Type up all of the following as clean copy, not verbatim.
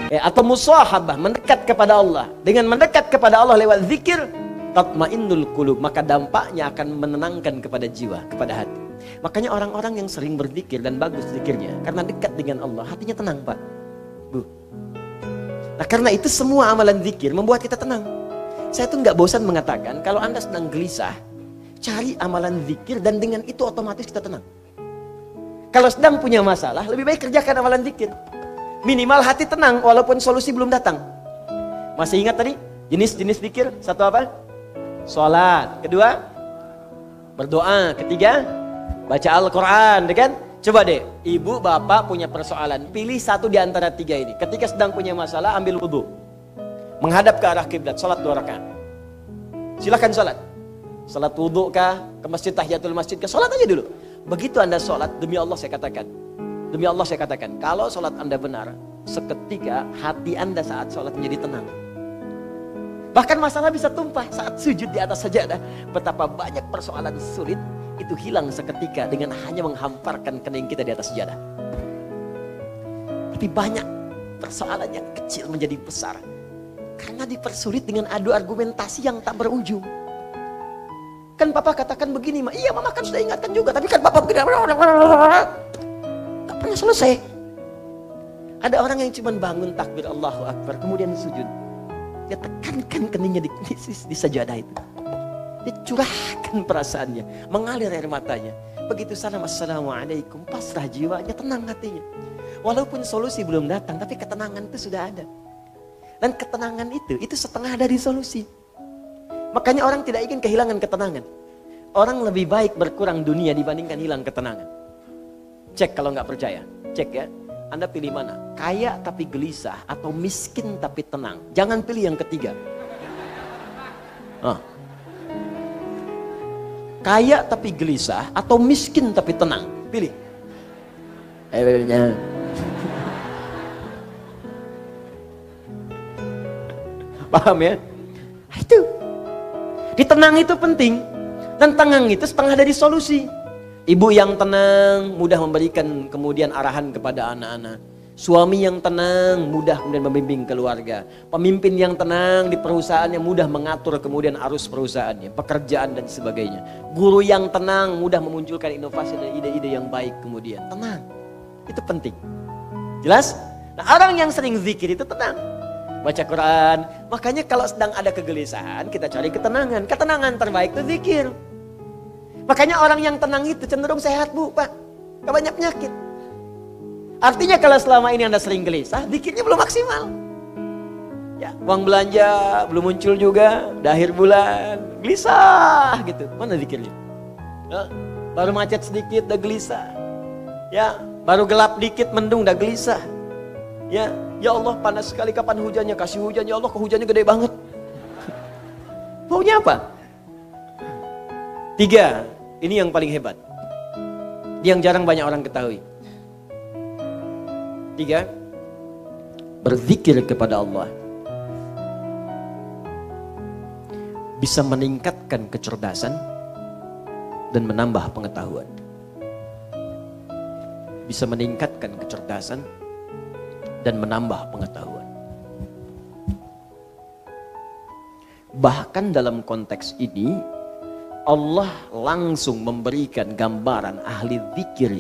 Atau musahabah, mendekat kepada Allah. Dengan mendekat kepada Allah lewat zikir, tatmainnul qulub, maka dampaknya akan menenangkan kepada jiwa, kepada hati. Makanya orang-orang yang sering berzikir dan bagus zikirnya, karena dekat dengan Allah, hatinya tenang, Pak, Bu. Nah, karena itu semua amalan zikir membuat kita tenang. Saya tuh nggak bosan mengatakan, kalau Anda sedang gelisah, cari amalan zikir dan dengan itu otomatis kita tenang. Kalau sedang punya masalah, lebih baik kerjakan amalan zikir. Minimal hati tenang walaupun solusi belum datang. Masih ingat tadi jenis-jenis zikir? Satu apa? Sholat. Kedua, berdoa. Ketiga, baca Al-Quran, kan? Coba deh, ibu bapak punya persoalan, pilih satu di antara tiga ini. Ketika sedang punya masalah, ambil wudhu, menghadap ke arah kiblat, sholat 2 rakaat. Silakan sholat. Sholat wudhu kah, ke masjid tahiyatul masjid kah, sholat aja dulu. Begitu Anda sholat, demi Allah saya katakan, kalau sholat Anda benar, seketika hati Anda saat sholat menjadi tenang. Bahkan masalah bisa tumpah saat sujud di atas sajadah. Betapa banyak persoalan sulit itu hilang seketika dengan hanya menghamparkan kening kita di atas sajadah. Tapi banyak persoalan yang kecil menjadi besar karena dipersulit dengan adu argumentasi yang tak berujung. Kan papa katakan begini, Ma. Iya, mama kan sudah ingatkan juga, tapi kan papa begini, tak pernah selesai. Ada orang yang cuma bangun takbir Allahu Akbar, kemudian sujud. Dia tekankan keningnya di sajadah itu. Dia curahkan perasaannya, mengalir air matanya. Begitu salam assalamualaikum, pasrah jiwanya, tenang hatinya. Walaupun solusi belum datang, tapi ketenangan itu sudah ada. Dan ketenangan itu setengah dari solusi. Makanya orang tidak ingin kehilangan ketenangan. Orang lebih baik berkurang dunia dibandingkan hilang ketenangan. Cek kalau nggak percaya, cek ya. Anda pilih mana? Kaya tapi gelisah atau miskin tapi tenang? Jangan pilih yang ketiga. Kaya tapi gelisah atau miskin tapi tenang? Pilih. Paham ya? Itu. Ditenang itu penting. Dan tenang itu setengah dari solusi. Ibu yang tenang mudah memberikan kemudian arahan kepada anak-anak. Suami yang tenang mudah kemudian membimbing keluarga. Pemimpin yang tenang di perusahaannya mudah mengatur kemudian arus perusahaannya, pekerjaan dan sebagainya. Guru yang tenang mudah memunculkan inovasi dan ide-ide yang baik kemudian. Tenang. Itu penting. Jelas? Nah, orang yang sering zikir itu tenang. Baca Quran. Makanya kalau sedang ada kegelisahan, kita cari ketenangan. Ketenangan terbaik itu zikir. Makanya orang yang tenang itu cenderung sehat, Bu, Pak. Gak banyak penyakit. Artinya kalau selama ini Anda sering gelisah, zikirnya belum maksimal. Ya, uang belanja belum muncul juga, udah akhir bulan, gelisah gitu. Mana zikirnya? Ya, baru macet sedikit udah gelisah. Ya, baru gelap dikit mendung udah gelisah. Ya Allah panas sekali, kapan hujannya? Kasih hujan ya Allah, kok hujannya gede banget. Maunya apa? 3. Ini yang paling hebat. Yang jarang banyak orang ketahui. 3. Berzikir kepada Allah bisa meningkatkan kecerdasan dan menambah pengetahuan. Bisa meningkatkan kecerdasan dan menambah pengetahuan. Bahkan dalam konteks ini Allah langsung memberikan gambaran ahli zikir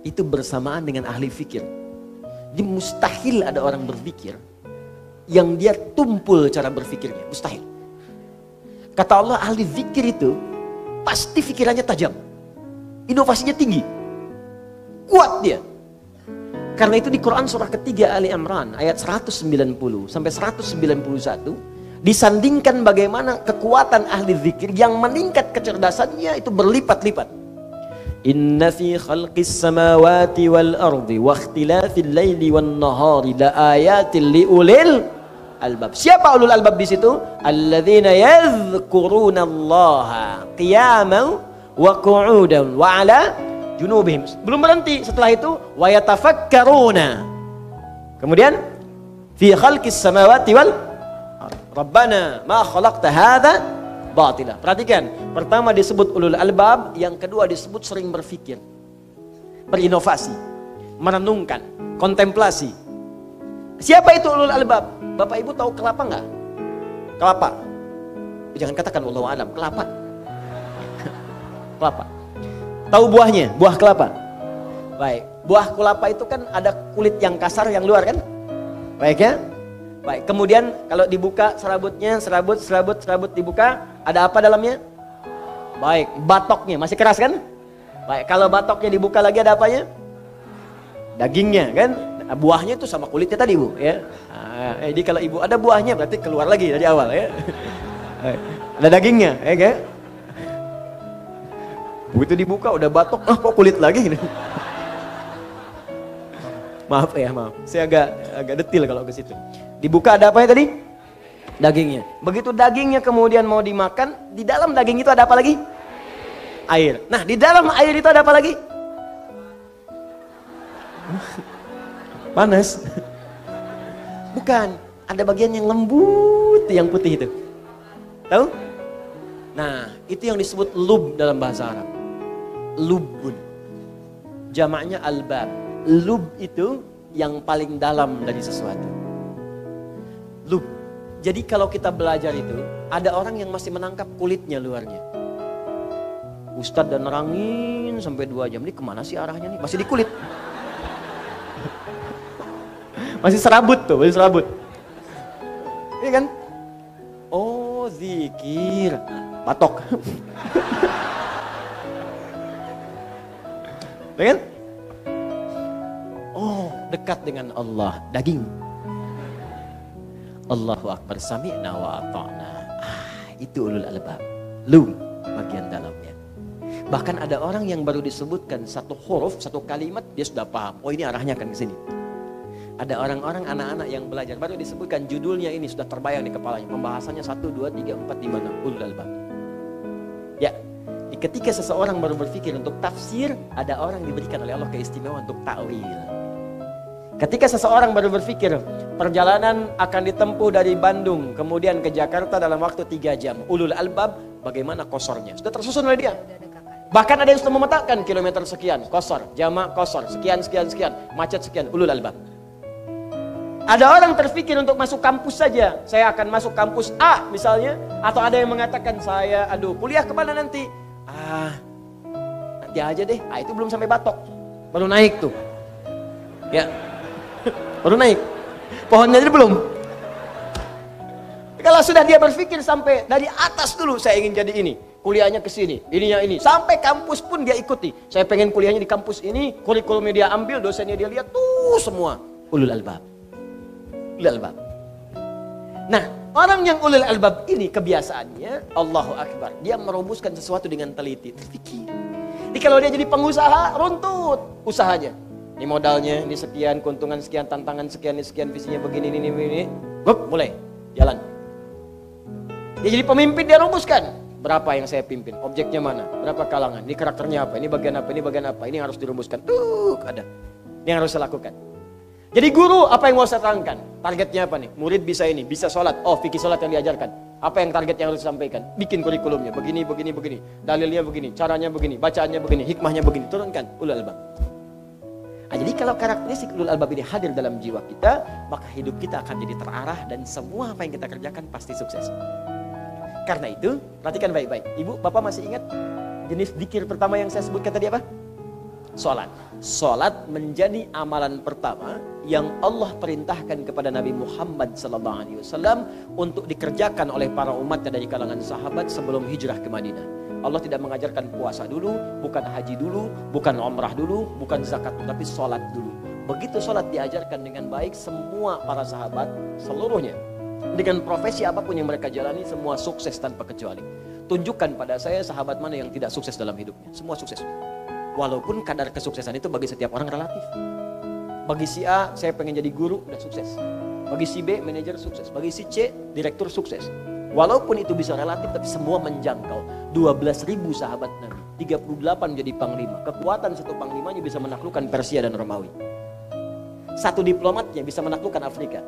itu bersamaan dengan ahli fikir. Jadi mustahil ada orang berzikir yang dia tumpul cara berfikirnya, mustahil. Kata Allah, ahli zikir itu pasti pikirannya tajam, inovasinya tinggi, kuat dia. Karena itu di Quran surah ketiga Ali Imran ayat 190 sampai 191 disandingkan bagaimana kekuatan ahli zikir yang meningkat kecerdasannya itu berlipat-lipat. Inna fi khalqis samawati wal ardi wa ikhtilafil laili wan nahari la ayatil liulil albab. Siapa ulul albab di situ? Alladzina yadhkuruna Allaha qiyaman wa qu'udan wa 'ala junubihim. Belum berhenti, setelah itu wa yatafakkaruna. Kemudian fi khalqis samawati wal Rabbana ma khalaqta hadza batila. Perhatikan, pertama disebut ulul albab, yang kedua disebut sering berpikir, berinovasi, merenungkan, kontemplasi. Siapa itu ulul albab? Bapak Ibu tahu kelapa nggak? Kelapa. Jangan katakan wallahu alam, kelapa. Kelapa. Tahu buahnya? Buah kelapa. Baik. Buah kelapa itu kan ada kulit yang kasar yang luar kan? Baik ya? Baik. Kemudian kalau dibuka serabutnya, serabut dibuka, ada apa dalamnya? Baik. Batoknya masih keras kan? Baik. Kalau batoknya dibuka lagi ada apanya? Dagingnya kan? Nah, buahnya itu sama kulitnya tadi Bu ya. Nah, jadi kalau ibu ada buahnya berarti keluar lagi dari awal ya. Ada dagingnya ya kan? Begitu dibuka udah batok, kok kulit lagi gitu. Maaf ya, maaf. Saya agak detil kalau ke situ. Dibuka ada apa ya tadi? Dagingnya. Begitu dagingnya kemudian mau dimakan, di dalam daging itu ada apa lagi? Air. Nah, di dalam air itu ada apa lagi? Panas. Bukan, ada bagian yang lembut, yang putih itu. Tahu? Nah, itu yang disebut lub dalam bahasa Arab. Lubun. Jamaknya albab. Lub itu yang paling dalam dari sesuatu. Lub. Jadi kalau kita belajar itu, ada orang yang masih menangkap kulitnya luarnya. Ustadz dan nerangin sampai 2 jam. Ini kemana sih arahnya nih? Masih di kulit. Masih serabut tuh, masih serabut. Iya kan? Oh, zikir. Batok. Iya kan? Oh, dekat dengan Allah, daging. Allahu Akbar, sami'na wa ata'na. Itu ulul albab. Lu bagian dalamnya. Bahkan ada orang yang baru disebutkan satu huruf, satu kalimat, dia sudah paham. Oh, ini arahnya akan ke sini. Ada orang-orang anak-anak yang belajar baru disebutkan judulnya ini sudah terbayang di kepalanya. Pembahasannya 1, 2, 3, 4, 5, 6 ulul albab. Ya, ketika seseorang baru berpikir untuk tafsir, ada orang diberikan oleh Allah keistimewaan untuk ta'wil. Ketika seseorang baru berpikir perjalanan akan ditempuh dari Bandung kemudian ke Jakarta dalam waktu 3 jam, ulul albab bagaimana kosornya? Sudah tersusun oleh dia. Bahkan ada yang sudah memetakan kilometer sekian, kosor, jamak kosor, sekian, macet sekian, ulul albab. Ada orang terpikir untuk masuk kampus saja. Saya akan masuk kampus A misalnya. Atau ada yang mengatakan saya, kuliah kemana nanti? Nanti aja deh. Itu belum sampai batok. Baru naik tuh. Ya, baru naik. Pohonnya aja belum. Kalau sudah dia berpikir sampai dari atas dulu, saya ingin jadi ini. Kuliahnya ke sini, ininya ini. Sampai kampus pun dia ikuti. Saya pengen kuliahnya di kampus ini, kurikulumnya dia ambil, dosennya dia lihat, tuh semua. Ulul albab. Ulul albab. Nah, orang yang ulul albab ini kebiasaannya Allahu Akbar. Dia merumuskan sesuatu dengan teliti, terfikir. Jadi kalau dia jadi pengusaha, runtut usahanya. Ini modalnya, ini sekian, keuntungan sekian, tantangan sekian, ini sekian, visinya begini, ini. Mulai, jalan. Dia jadi pemimpin, dia rumuskan. Berapa yang saya pimpin, objeknya mana, berapa kalangan, ini karakternya apa, ini bagian apa, ini bagian apa, ini yang harus dirumuskan. Ada. Ini yang harus saya lakukan. Jadi guru, apa yang mau saya terangkan? Targetnya apa nih? Murid bisa ini, bisa sholat. Oh, fikih sholat yang diajarkan. Apa yang target yang harus disampaikan? Bikin kurikulumnya, begini. Dalilnya begini, caranya begini, bacaannya begini, hikmahnya begini. Turunkan, ulul albab. Jadi kalau karakteristik ulul albab ini hadir dalam jiwa kita, maka hidup kita akan jadi terarah dan semua apa yang kita kerjakan pasti sukses. Karena itu, perhatikan baik-baik. Ibu, Bapak masih ingat jenis zikir pertama yang saya sebutkan tadi apa? Sholat. Sholat menjadi amalan pertama yang Allah perintahkan kepada Nabi Muhammad SAW untuk dikerjakan oleh para umatnya dari kalangan sahabat sebelum hijrah ke Madinah. Allah tidak mengajarkan puasa dulu, bukan haji dulu, bukan umrah dulu, bukan zakat, tapi sholat dulu. Begitu sholat diajarkan dengan baik, semua para sahabat seluruhnya dengan profesi apapun yang mereka jalani, semua sukses tanpa kecuali. Tunjukkan pada saya sahabat mana yang tidak sukses dalam hidupnya. Semua sukses. Walaupun kadar kesuksesan itu bagi setiap orang relatif. Bagi si A, saya pengen jadi guru, udah sukses. Bagi si B, manajer sukses. Bagi si C, direktur sukses. Walaupun itu bisa relatif, tapi semua menjangkau. 12.000 sahabat Nabi, 38 menjadi panglima. Kekuatan satu panglimanya bisa menaklukkan Persia dan Romawi. Satu diplomatnya bisa menaklukkan Afrika.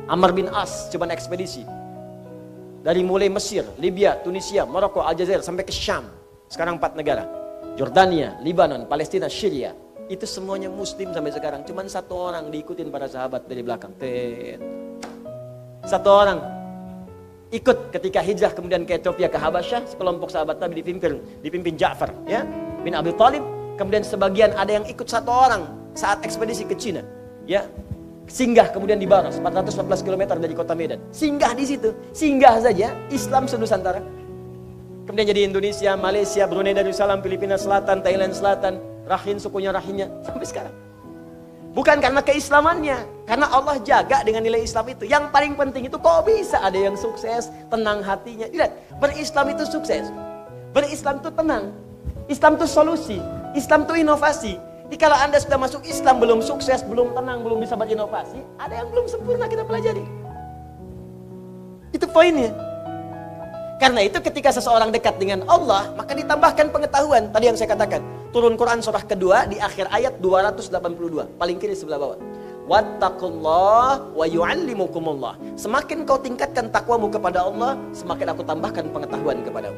Amr bin As coba ekspedisi. Dari mulai Mesir, Libya, Tunisia, Maroko, Aljazair sampai ke Syam. Sekarang 4 negara. Jordania, Libanon, Palestina, Syria. Itu semuanya muslim sampai sekarang. Cuman satu orang diikutin para sahabat dari belakang. Satu orang ikut ketika hijrah kemudian ke Ethiopia, ke Habasyah. Sekelompok sahabat Nabi dipimpin Ja'far, ya, bin Abi Thalib. Kemudian sebagian ada yang ikut satu orang saat ekspedisi ke Cina, ya. Singgah kemudian di Baras, 414 km dari kota Medan. Singgah di situ, singgah saja Islam senusantara. Kemudian jadi Indonesia, Malaysia, Brunei Darussalam, Filipina Selatan, Thailand Selatan, Rakhine, sukunya Rakhine sampai sekarang. Bukan karena keislamannya, karena Allah jaga dengan nilai Islam itu. Yang paling penting itu kok bisa ada yang sukses, tenang hatinya. Lihat, berislam itu sukses. Berislam itu tenang. Islam itu solusi. Islam itu inovasi. Jadi kalau Anda sudah masuk Islam belum sukses, belum tenang, belum bisa berinovasi, ada yang belum sempurna kita pelajari. Itu poinnya. Karena itu ketika seseorang dekat dengan Allah, maka ditambahkan pengetahuan. Tadi yang saya katakan, turun Quran surah kedua di akhir ayat 282, paling kiri sebelah bawah. Wattaqullah wa yu'allimukumullah. Semakin kau tingkatkan takwamu kepada Allah, semakin aku tambahkan pengetahuan kepadamu.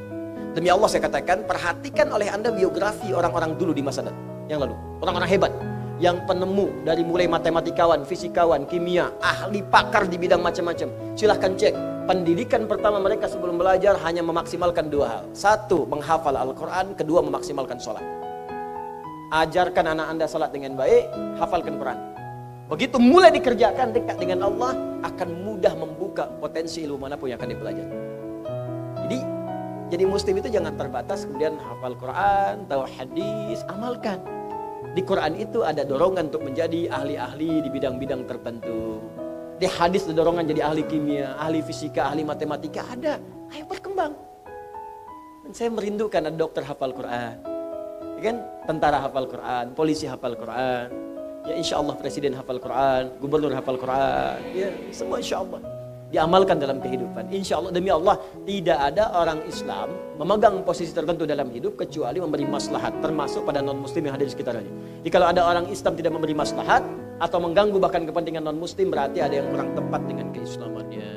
Demi Allah saya katakan, perhatikan oleh Anda biografi orang-orang dulu di masa yang lalu. Orang-orang hebat, yang penemu dari mulai matematikawan, fisikawan, kimia, ahli pakar di bidang macam-macam. Silahkan cek. Pendidikan pertama mereka sebelum belajar hanya memaksimalkan dua hal. Satu, menghafal Al-Quran. Kedua, memaksimalkan sholat. Ajarkan anak Anda sholat dengan baik, hafalkan Quran. Begitu mulai dikerjakan dekat dengan Allah, akan mudah membuka potensi ilmu manapun yang akan dipelajari. Jadi muslim itu jangan terbatas kemudian hafal Quran, tahu hadis, amalkan. Di Quran itu ada dorongan untuk menjadi ahli-ahli di bidang-bidang tertentu. Di hadis ada dorongan jadi ahli kimia, ahli fisika, ahli matematika, ada. Ayo berkembang. Dan saya merindukan ada dokter hafal Quran. Ya kan? Tentara hafal Quran, polisi hafal Quran. Ya insya Allah presiden hafal Quran, gubernur hafal Quran. Ya semua insya Allah diamalkan dalam kehidupan. Insya Allah, demi Allah, tidak ada orang Islam memegang posisi tertentu dalam hidup kecuali memberi maslahat, termasuk pada non-muslim yang hadir di sekitarnya. Jadi kalau ada orang Islam tidak memberi maslahat atau mengganggu bahkan kepentingan non-muslim, berarti ada yang kurang tepat dengan keislamannya.